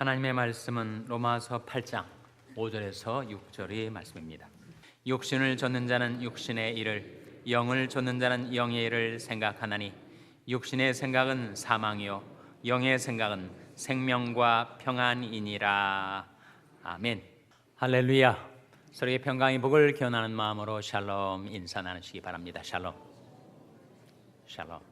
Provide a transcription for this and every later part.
하나님의 말씀은 로마서 8장 5절에서 6절의 말씀입니다. 육신을 좇는 자는 육신의 일을, 영을 좇는 자는 영의 일을 생각하나니 육신의 생각은 사망이요 영의 생각은 생명과 평안이니라. 아멘. 할렐루야. 서로의 평강의 복을 기원하는 마음으로 샬롬 인사 나누시기 바랍니다. 샬롬. 샬롬.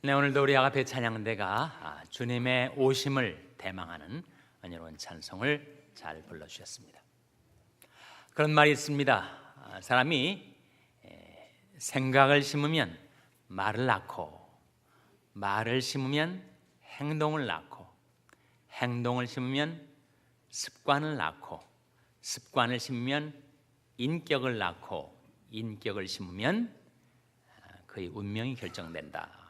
네, 오늘도 우리 아가페 찬양대가 주님의 오심을 대망하는 은혜로운 찬송을 잘 불러주셨습니다. 그런 말이 있습니다. 사람이 생각을 심으면 말을 낳고, 말을 심으면 행동을 낳고, 행동을 심으면 습관을 낳고, 습관을 심으면 인격을 낳고, 인격을 심으면 그의 운명이 결정된다.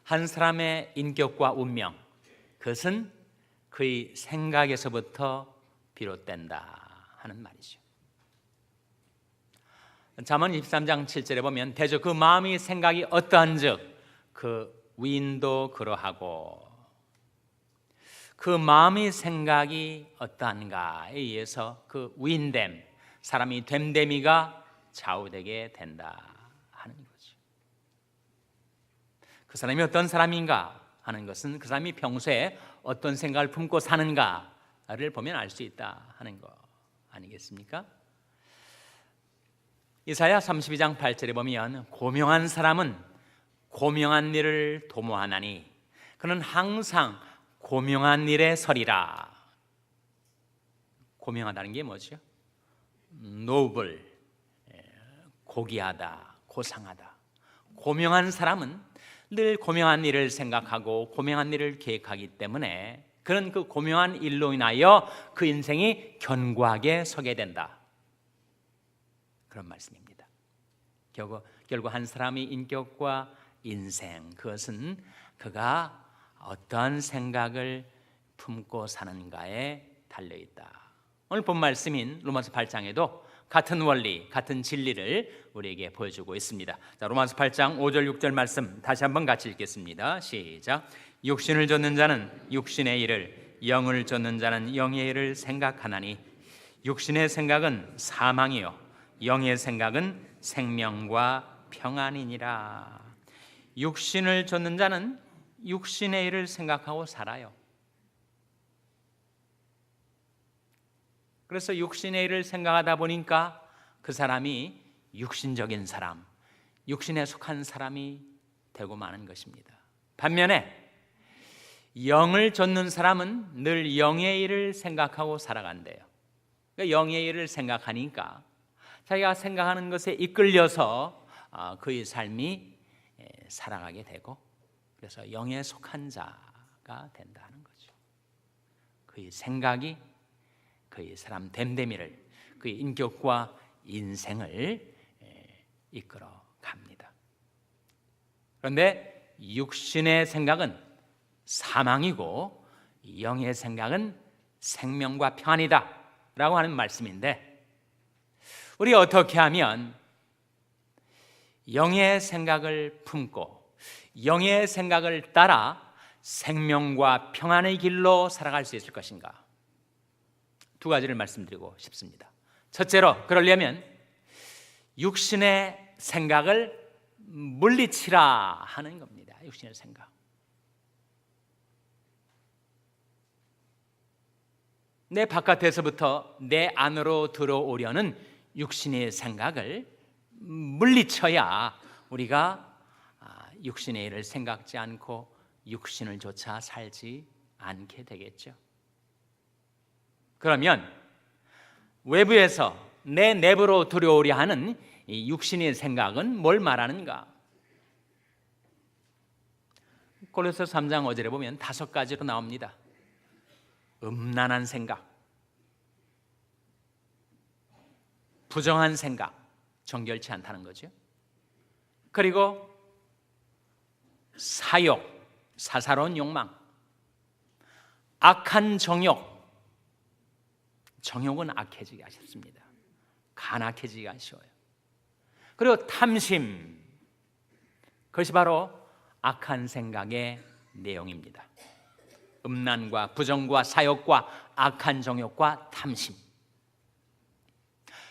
한 사람의 인격과 운명, 그것은 그의 생각에서부터 비롯된다 하는 말이죠. 잠언 23장 7절에 보면 대저 그 마음이 생각이 어떠한즉 그 위인도 그러하고, 그 마음의 생각이 어떠한가에 의해서 그 위인됨, 사람이 됨됨이가 좌우되게 된다 하는 거죠. 그 사람이 어떤 사람인가 하는 것은 그 사람이 평소에 어떤 생각을 품고 사는가를 보면 알 수 있다 하는 거 아니겠습니까? 이사야 32장 8절에 보면 고명한 사람은 고명한 일을 도모하나니 그는 항상 고명한 일에 서리라. 고명하다는 게 뭐죠? 노블, 고귀하다, 고상하다. 고명한 사람은 늘 고명한 일을 생각하고 고명한 일을 계획하기 때문에 그는 그 고명한 일로 인하여 그 인생이 견고하게 서게 된다, 그런 말씀입니다. 결국 한 사람의 인격과 인생, 그것은 그가 어떠한 생각을 품고 사는가에 달려있다. 오늘 본 말씀인 로마서 8장에도 같은 원리, 같은 진리를 우리에게 보여주고 있습니다. 자, 로마서 8장 5절 6절 말씀 다시 한번 같이 읽겠습니다. 시작. 육신을 좇는 자는 육신의 일을, 영을 좇는 자는 영의 일을 생각하나니 육신의 생각은 사망이요 영의 생각은 생명과 평안이니라. 육신을 좇는 자는 육신의 일을 생각하고 살아요. 그래서 육신의 일을 생각하다 보니까 그 사람이 육신적인 사람, 육신에 속한 사람이 되고 마는 것입니다. 반면에 영을 좇는 사람은 늘 영의 일을 생각하고 살아간대요. 그러니까 영의 일을 생각하니까 자기가 생각하는 것에 이끌려서 그의 삶이 살아가게 되고, 그래서 영에 속한 자가 된다는 거죠. 그의 생각이 그의 사람 됨됨이를, 그의 인격과 인생을 이끌어 갑니다. 그런데 육신의 생각은 사망이고 영의 생각은 생명과 평안이다 라고 하는 말씀인데, 우리 어떻게 하면 영의 생각을 품고 영의 생각을 따라 생명과 평안의 길로 살아갈 수 있을 것인가? 두 가지를 말씀드리고 싶습니다. 첫째로, 그러려면 육신의 생각을 물리치라 하는 겁니다. 육신의 생각. 내 바깥에서부터 내 안으로 들어오려는 육신의 생각을 물리쳐야 우리가 육신의 일을 생각지 않고 육신을 조차 살지 않게 되겠죠. 그러면 외부에서 내 내부로 들어오려 하는 이 육신의 생각은 뭘 말하는가? 골로새 3장 5절에 보면 5가지로 나옵니다. 음란한 생각, 부정한 생각, 정결치 않다는 거죠. 그리고 사욕, 사사로운 욕망, 악한 정욕, 정욕은 악해지기가 쉽습니다. 간악해지기가 쉬워요. 그리고 탐심, 그것이 바로 악한 생각의 내용입니다. 음란과 부정과 사욕과 악한 정욕과 탐심,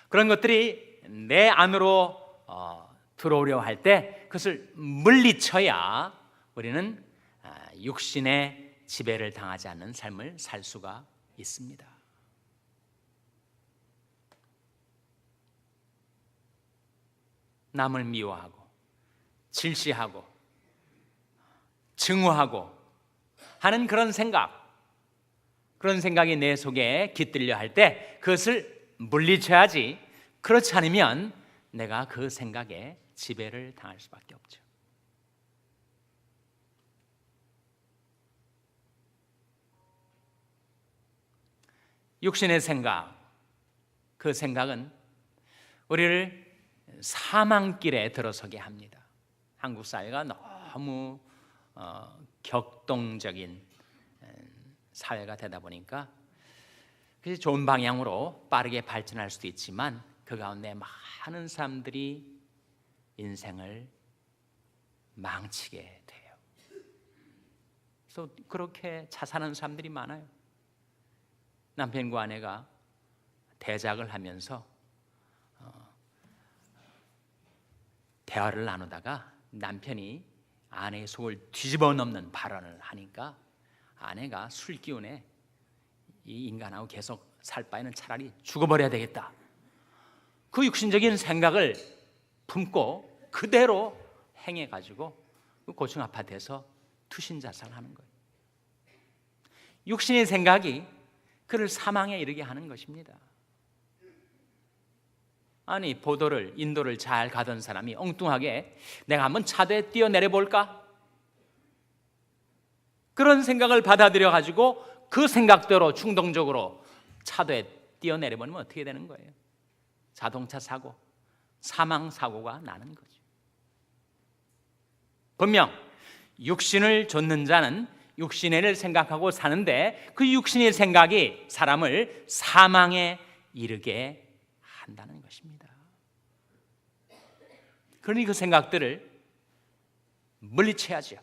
그런 것들이 내 안으로 들어오려 할 때 그것을 물리쳐야 우리는 육신의 지배를 당하지 않는 삶을 살 수가 있습니다. 남을 미워하고 질시하고 증오하고 하는 그런 생각이 내 속에 깃들려 할 때 그것을 물리쳐야지, 그렇지 않으면 내가 그 생각에 지배를 당할 수밖에 없죠. 육신의 생각, 그 생각은 우리를 사망길에 들어서게 합니다. 한국 사회가 너무 격동적인 사회가 되다 보니까 좋은 방향으로 빠르게 발전할 수도 있지만 그 가운데 많은 사람들이 인생을 망치게 돼요. 그래서 그렇게 자살하는 사람들이 많아요. 남편과 아내가 대작을 하면서 대화를 나누다가 남편이 아내의 속을 뒤집어 넘는 발언을 하니까 아내가 술 기운에 이 인간하고 계속 살 바에는 차라리 죽어버려야 되겠다, 그 육신적인 생각을 품고 그대로 행해가지고 고층 아파트에서 투신 자살하는 거예요. 육신의 생각이 그를 사망에 이르게 하는 것입니다. 아니, 인도를 잘 가던 사람이 엉뚱하게 내가 한번 차도에 뛰어내려 볼까? 그런 생각을 받아들여 가지고 그 생각대로 충동적으로 차도에 뛰어내려 버리면 어떻게 되는 거예요? 자동차 사고, 사망 사고가 나는 거죠. 분명 육신을 좇는 자는 육신의 일을 생각하고 사는데 그 육신의 생각이 사람을 사망에 이르게 한다는 것입니다. 그러니 그 생각들을 물리쳐야죠.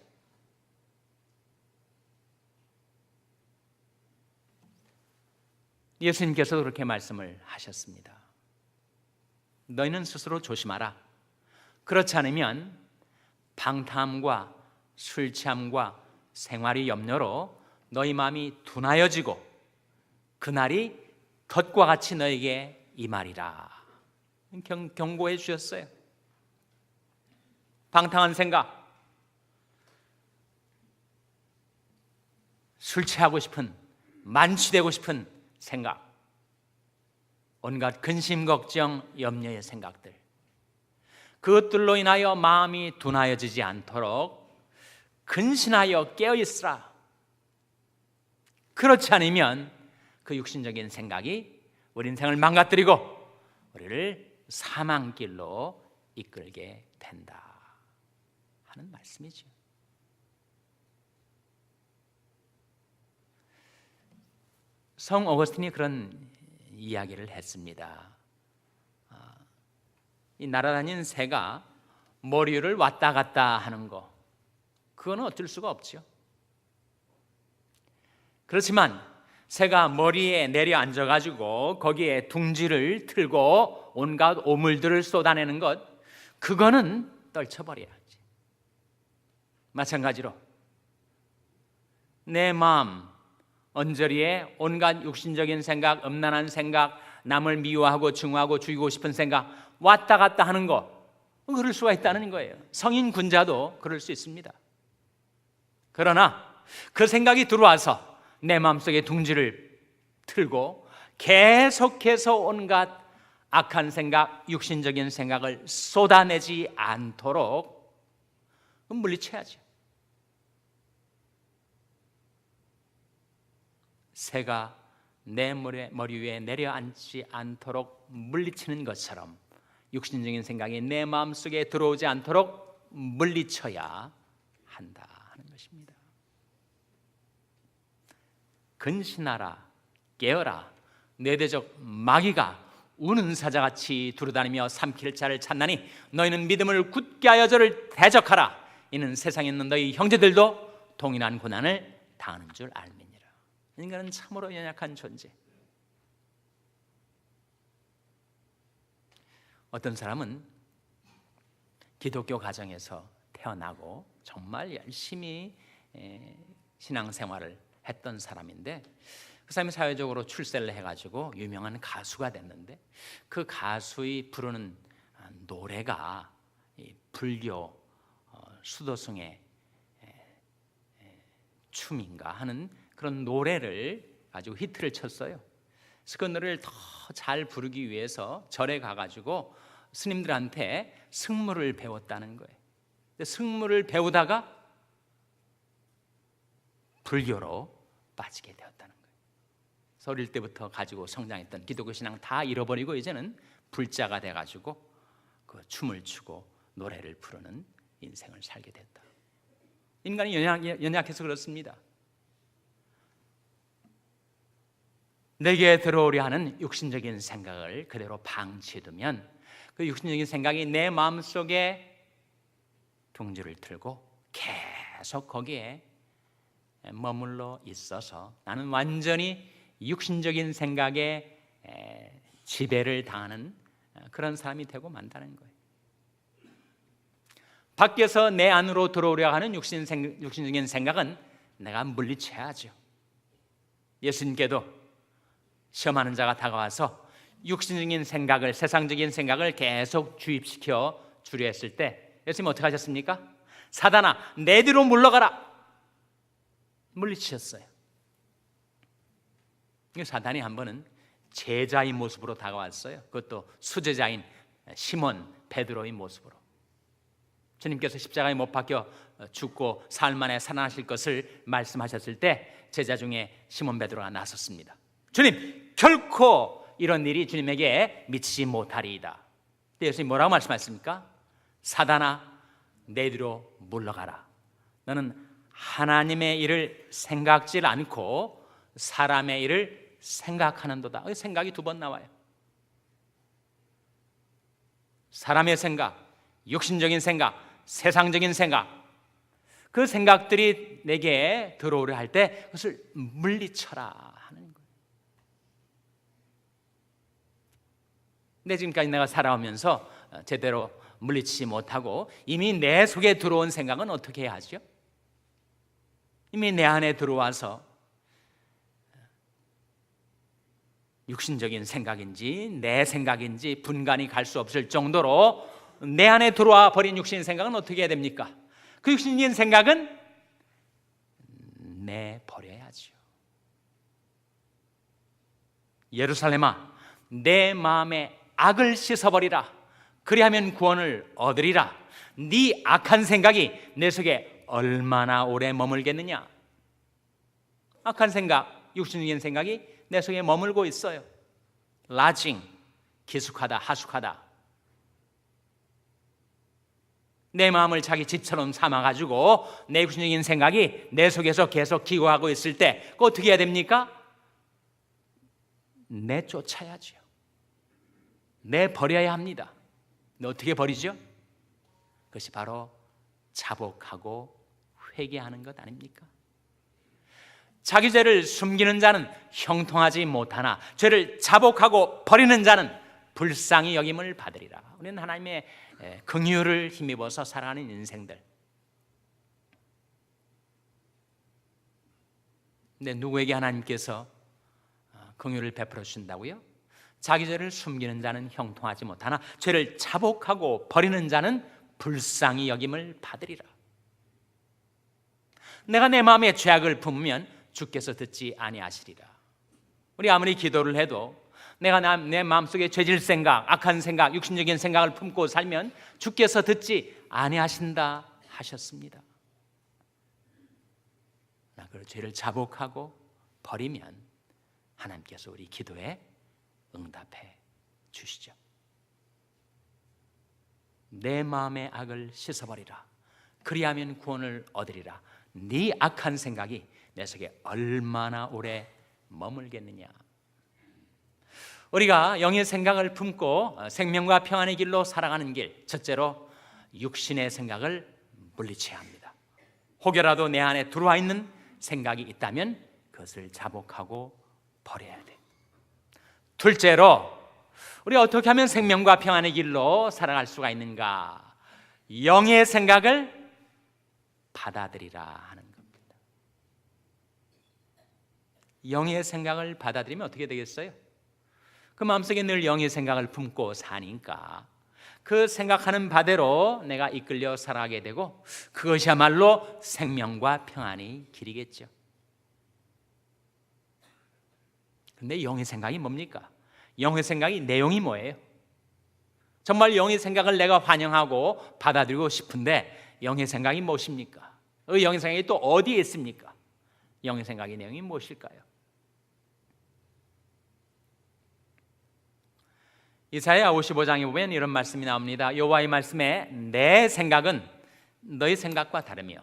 예수님께서도 그렇게 말씀을 하셨습니다. 너희는 스스로 조심하라. 그렇지 않으면 방탕함과 술 취함과 생활의 염려로 너희 마음이 둔하여지고 그날이 덫과 같이 너에게 임하리라. 경고해 주셨어요. 방탕한 생각, 술 취하고 싶은, 만취되고 싶은 생각, 온갖 근심, 걱정, 염려의 생각들, 그것들로 인하여 마음이 둔하여지지 않도록 근신하여 깨어있으라. 그렇지 않으면 그 육신적인 생각이 우리 인생을 망가뜨리고 우리를 사망길로 이끌게 된다 하는 말씀이죠. 성 어거스틴이 그런 이야기를 했습니다. 이 날아다니는 새가 머리 위를 왔다 갔다 하는 거, 그거는 어쩔 수가 없죠. 그렇지만 새가 머리에 내려 앉아가지고 거기에 둥지를 틀고 온갖 오물들을 쏟아내는 것, 그거는 떨쳐버려야지. 마찬가지로 내 마음 언저리에 온갖 육신적인 생각, 음란한 생각, 남을 미워하고 증오하고 죽이고 싶은 생각 왔다 갔다 하는 거, 그럴 수가 있다는 거예요. 성인 군자도 그럴 수 있습니다. 그러나 그 생각이 들어와서 내 마음속에 둥지를 틀고 계속해서 온갖 악한 생각, 육신적인 생각을 쏟아내지 않도록 물리쳐야죠. 새가 내 머리 위에 내려앉지 않도록 물리치는 것처럼 육신적인 생각이 내 마음속에 들어오지 않도록 물리쳐야 한다 하는 것입니다. 근신하라, 깨어라. 내 대적 마귀가 우는 사자같이 두루다니며 삼킬 자를 찾나니 너희는 믿음을 굳게 하여 저를 대적하라. 이는 세상에 있는 너희 형제들도 동일한 고난을 당하는 줄 알미니라. 인간은 참으로 연약한 존재. 어떤 사람은 기독교 가정에서 태어나고 정말 열심히 신앙생활을 했던 사람인데 그 사람이 사회적으로 출세를 해가지고 유명한 가수가 됐는데 그 가수의 부르는 노래가 불교 수도승의 춤인가 하는 그런 노래를 가지고 히트를 쳤어요. 그래서 그 노래를 더 잘 부르기 위해서 절에 가가지고 스님들한테 승무를 배웠다는 거예요. 근데 승무를 배우다가 불교로 빠지게 되었다는 거예요. 그래서 어릴 때부터 가지고 성장했던 기독교 신앙 다 잃어버리고 이제는 불자가 돼가지고 그 춤을 추고 노래를 부르는 인생을 살게 됐다. 인간이 연약해서 그렇습니다. 내게 들어오려 하는 육신적인 생각을 그대로 방치해두면 그 육신적인 생각이 내 마음속에 둥지를 틀고 계속 거기에 머물러 있어서 나는 완전히 육신적인 생각에 지배를 당하는 그런 사람이 되고 만다는 거예요. 밖에서 내 안으로 들어오려 하는 육신적인 생각은 내가 물리쳐야죠. 예수님께도 시험하는 자가 다가와서 육신적인 생각을, 세상적인 생각을 계속 주입시켜 주려 했을 때 예수님 어떻게 하셨습니까? 사단아, 내 뒤로 물러가라. 물리치셨어요. 사단이 한 번은 제자의 모습으로 다가왔어요. 그것도 수제자인 시몬 베드로의 모습으로. 주님께서 십자가에 못 박혀 죽고 사흘 만에 살아나실 것을 말씀하셨을 때 제자 중에 시몬 베드로가 나섰습니다. 주님, 결코 이런 일이 주님에게 미치지 못하리이다. 근데 예수님 뭐라고 말씀하셨습니까? 사단아, 내 뒤로 물러가라. 너는 하나님의 일을 생각질 않고 사람의 일을 생각하는도다. 생각이 두 번 나와요. 사람의 생각, 육신적인 생각, 세상적인 생각, 그 생각들이 내게 들어오려 할 때 그것을 물리쳐라 하는 거예요. 근데 지금까지 내가 살아오면서 제대로 물리치지 못하고 이미 내 속에 들어온 생각은 어떻게 해야 하죠? 이미 내 안에 들어와서 육신적인 생각인지 내 생각인지 분간이 갈 수 없을 정도로 내 안에 들어와 버린 육신의 생각은 어떻게 해야 됩니까? 그 육신적인 생각은 내버려야죠. 예루살렘아, 내 마음에 악을 씻어버리라. 그리하면 구원을 얻으리라. 네 악한 생각이 내 속에 얼마나 오래 머물겠느냐? 악한 생각, 육신적인 생각이 내 속에 머물고 있어요. 라징, 기숙하다, 하숙하다. 내 마음을 자기 집처럼 삼아가지고 내 육신적인 생각이 내 속에서 계속 기고하고 있을 때 그거 어떻게 해야 됩니까? 내쫓아야죠. 내버려야 합니다. 근데 어떻게 버리죠? 그것이 바로 자복하고 회개하는 것 아닙니까? 자기 죄를 숨기는 자는 형통하지 못하나 죄를 자복하고 버리는 자는 불쌍히 여김을 받으리라. 우리는 하나님의 긍휼을 힘입어서 살아가는 인생들. 근데 누구에게 하나님께서 긍휼을 베풀어 주신다고요? 자기 죄를 숨기는 자는 형통하지 못하나 죄를 자복하고 버리는 자는 불쌍히 여김을 받으리라. 내가 내 마음에 죄악을 품으면 주께서 듣지 아니하시리라. 우리 아무리 기도를 해도 내가 내 마음속에 죄질 생각, 악한 생각, 육신적인 생각을 품고 살면 주께서 듣지 아니하신다 하셨습니다. 그 죄를 자복하고 버리면 하나님께서 우리 기도에 응답해 주시죠. 내 마음의 악을 씻어버리라. 그리하면 구원을 얻으리라. 네 악한 생각이 내 속에 얼마나 오래 머물겠느냐. 우리가 영의 생각을 품고 생명과 평안의 길로 살아가는 길, 첫째로 육신의 생각을 물리쳐야 합니다. 혹여라도 내 안에 들어와 있는 생각이 있다면 그것을 자복하고 버려야 돼. 둘째로, 우리 어떻게 하면 생명과 평안의 길로 살아갈 수가 있는가? 영의 생각을 받아들이라 하는 겁니다. 영의 생각을 받아들이면 어떻게 되겠어요? 그 마음속에 늘 영의 생각을 품고 사니까 그 생각하는 바대로 내가 이끌려 살아가게 되고 그것이야말로 생명과 평안의 길이겠죠. 근데 영의 생각이 뭡니까? 영의 생각이 내용이 뭐예요? 정말 영의 생각을 내가 환영하고 받아들이고 싶은데 영의 생각이 무엇입니까? 그 영의 생각이 또 어디에 있습니까? 영의 생각의 내용이 무엇일까요? 이사야 55장에 보면 이런 말씀이 나옵니다. 여호와의 말씀에 내 생각은 너희 생각과 다르며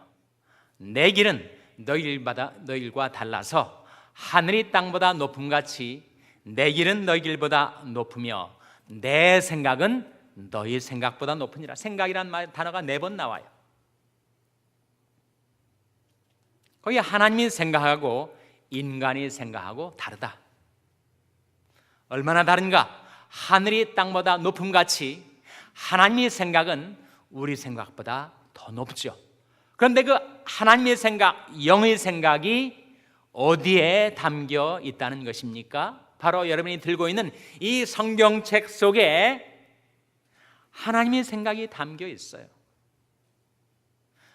내 길은 너희들과 달라서 하늘이 땅보다 높음같이 내 길은 너희 길보다 높으며 내 생각은 너희 생각보다 높으니라. 생각이란 단어가 4번 나와요. 거기 하나님이 생각하고 인간이 생각하고 다르다. 얼마나 다른가? 하늘이 땅보다 높음같이 하나님의 생각은 우리 생각보다 더 높죠. 그런데 그 하나님의 생각, 영의 생각이 어디에 담겨 있다는 것입니까? 바로 여러분이 들고 있는 이 성경책 속에 하나님의 생각이 담겨 있어요.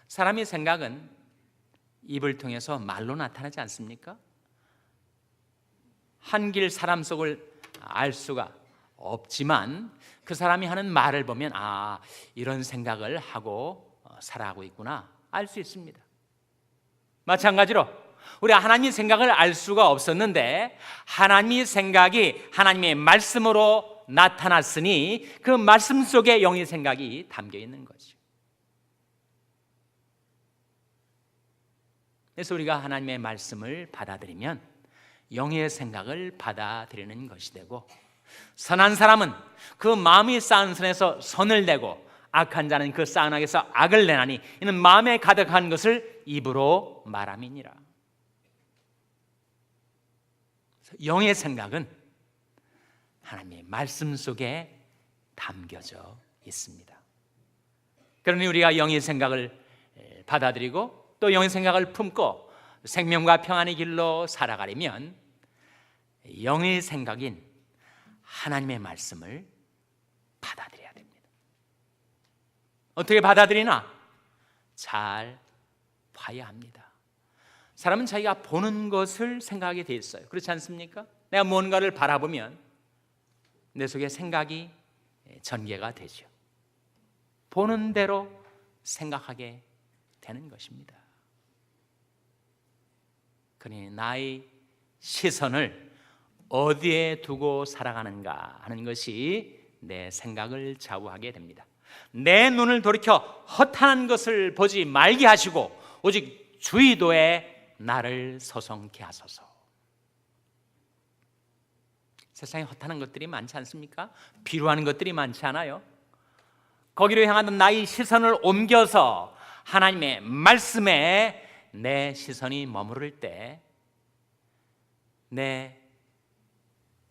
사람의 생각은 입을 통해서 말로 나타나지 않습니까? 한길 사람 속을 알 수가 없지만 그 사람이 하는 말을 보면 이런 생각을 하고 살아가고 있구나 알 수 있습니다. 마찬가지로 우리 하나님의 생각을 알 수가 없었는데 하나님의 생각이 하나님의 말씀으로 나타났으니 그 말씀 속에 영의 생각이 담겨 있는 거죠. 그래서 우리가 하나님의 말씀을 받아들이면 영의 생각을 받아들이는 것이 되고, 선한 사람은 그 마음이 쌓은 선에서 선을 내고 악한 자는 그 쌓은 악에서 악을 내나니 이는 마음에 가득한 것을 입으로 말함이니라. 영의 생각은 하나님의 말씀 속에 담겨져 있습니다. 그러니 우리가 영의 생각을 받아들이고 또 영의 생각을 품고 생명과 평안의 길로 살아가려면 영의 생각인 하나님의 말씀을 받아들여야 됩니다. 어떻게 받아들이나? 잘 봐야 합니다. 사람은 자기가 보는 것을 생각하게 돼 있어요. 그렇지 않습니까? 내가 뭔가를 바라보면 내 속에 생각이 전개가 되죠. 보는 대로 생각하게 되는 것입니다. 그러니 나의 시선을 어디에 두고 살아가는가 하는 것이 내 생각을 좌우하게 됩니다. 내 눈을 돌이켜 허탄한 것을 보지 말게 하시고 오직 주의도에 나를 서성케 하소서. 세상에 허탄한 것들이 많지 않습니까? 비루한 것들이 많지 않아요? 거기로 향하는 나의 시선을 옮겨서 하나님의 말씀에 내 시선이 머무를 때 내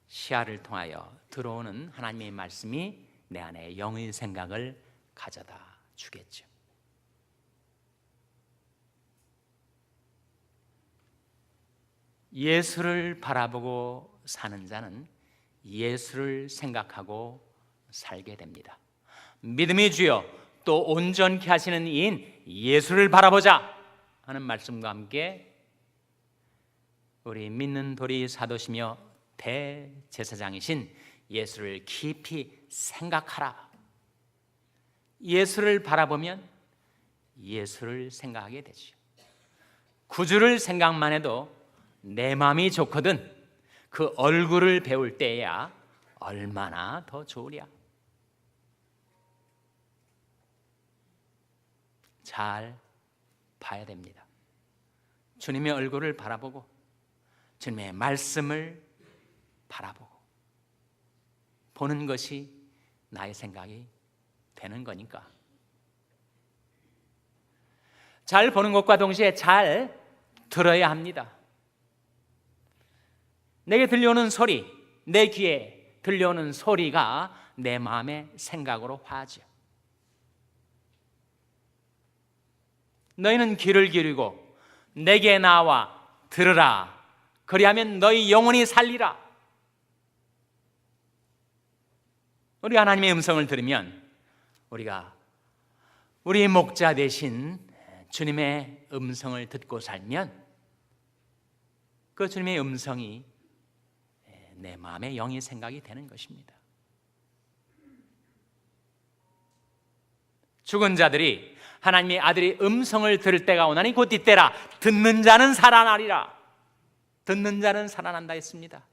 시야를 통하여 들어오는 하나님의 말씀이 내 안에 영의 생각을 가져다 주겠죠. 예수를 바라보고 사는 자는 예수를 생각하고 살게 됩니다. 믿음의 주여 또 온전케 하시는 이인 예수를 바라보자 하는 말씀과 함께 우리 믿는 도리 사도시며 대제사장이신 예수를 깊이 생각하라. 예수를 바라보면 예수를 생각하게 되죠. 구주를 생각만 해도 내 마음이 좋거든 그 얼굴을 배울 때야 얼마나 더 좋으랴. 잘 봐야 됩니다. 주님의 얼굴을 바라보고 주님의 말씀을 바라보고 보는 것이 나의 생각이 되는 거니까. 잘 보는 것과 동시에 잘 들어야 합니다. 내게 들려오는 소리, 내 귀에 들려오는 소리가 내 마음의 생각으로 화하죠. 너희는 귀를 기울이고 내게 나와 들으라. 그리하면 너희 영혼이 살리라. 우리 하나님의 음성을 들으면 우리가 우리 목자 되신 주님의 음성을 듣고 살면 그 주님의 음성이 내 마음의 영의 생각이 되는 것입니다. 죽은 자들이 하나님의 아들의 음성을 들을 때가 오나니 곧 이때라. 듣는 자는 살아나리라. 듣는 자는 살아난다 했습니다.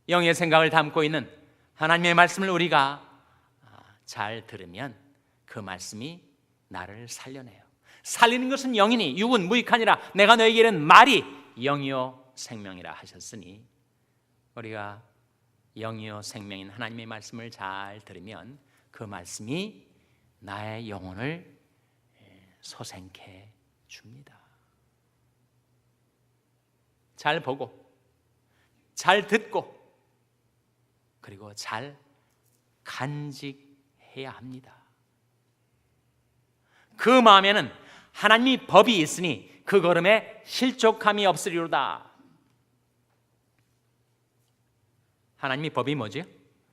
영의 생각을 담고 있는 하나님의 말씀을 우리가 잘 들으면 그 말씀이 나를 살려내요. 살리는 것은 영이니 육은 무익하니라. 내가 너에게 이른 말이 영이요 생명이라 하셨으니 우리가 영이요 생명인 하나님의 말씀을 잘 들으면 그 말씀이 나의 영혼을 소생케 줍니다. 잘 보고 잘 듣고 그리고 잘 간직해야 합니다. 그 마음에는 하나님의 법이 있으니 그 걸음에 실족함이 없으리로다. 하나님의 법이 뭐죠?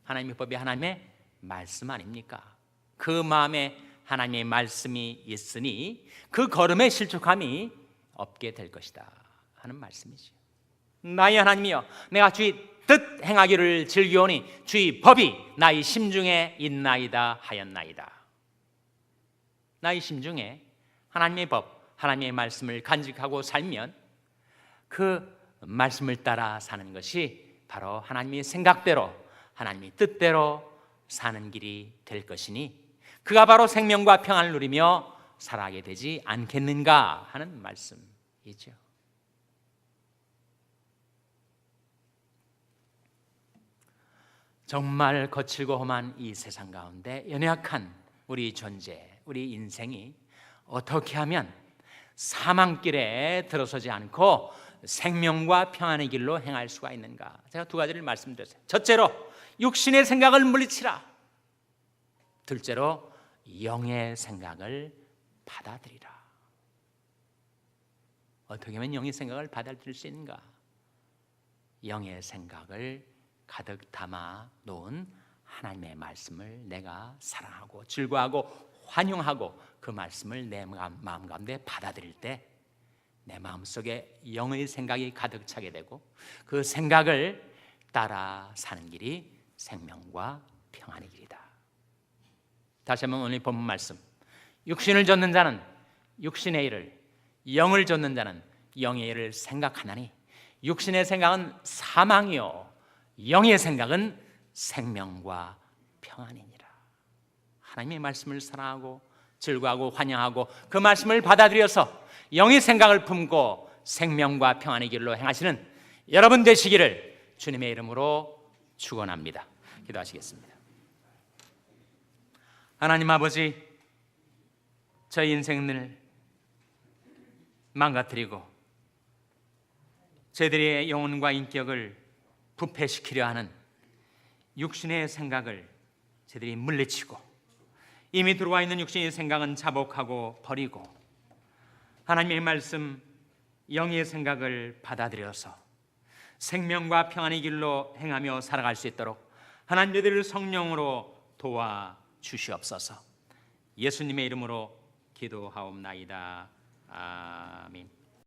하나님의 법이 하나님의 말씀 아닙니까? 그 마음에 하나님의 말씀이 있으니 그 걸음에 실족함이 없게 될 것이다 하는 말씀이죠. 나의 하나님이여, 내가 주의 뜻 행하기를 즐기오니 주의 법이 나의 심중에 있나이다 하였나이다. 나의 심중에 하나님의 법, 하나님의 말씀을 간직하고 살면 그 말씀을 따라 사는 것이 바로 하나님의 생각대로, 하나님의 뜻대로 사는 길이 될 것이니 그가 바로 생명과 평안을 누리며 살아가게 되지 않겠는가 하는 말씀이죠. 정말 거칠고 험한 이 세상 가운데 연약한 우리 존재, 우리 인생이 어떻게 하면 사망길에 들어서지 않고 생명과 평안의 길로 행할 수가 있는가? 제가 두 가지를 말씀드렸어요. 첫째로 육신의 생각을 물리치라. 둘째로 영의 생각을 받아들이라. 어떻게 하면 영의 생각을 받아들일 수 있는가? 영의 생각을 가득 담아 놓은 하나님의 말씀을 내가 사랑하고 즐거워하고 환영하고 그 말씀을 내 마음 가운데 받아들일 때 내 마음속에 영의 생각이 가득 차게 되고 그 생각을 따라 사는 길이 생명과 평안의 길이다. 다시 한번 오늘 본문 말씀, 육신을 좇는 자는 육신의 일을, 영을 좇는 자는 영의 일을 생각하나니 육신의 생각은 사망이요 영의 생각은 생명과 평안이니라. 하나님의 말씀을 사랑하고 즐거워하고 환영하고 그 말씀을 받아들여서 영의 생각을 품고 생명과 평안의 길로 행하시는 여러분 되시기를 주님의 이름으로 축원합니다. 기도하시겠습니다. 하나님 아버지, 저희 인생을 망가뜨리고 저희들의 영혼과 인격을 부패시키려 하는 육신의 생각을 저희들이 물리치고 이미 들어와 있는 육신의 생각은 자복하고 버리고 하나님의 말씀 영의 생각을 받아들여서 생명과 평안의 길로 행하며 살아갈 수 있도록 하나님 저희들을 성령으로 도와주시옵소서. 예수님의 이름으로 기도하옵나이다. 아멘.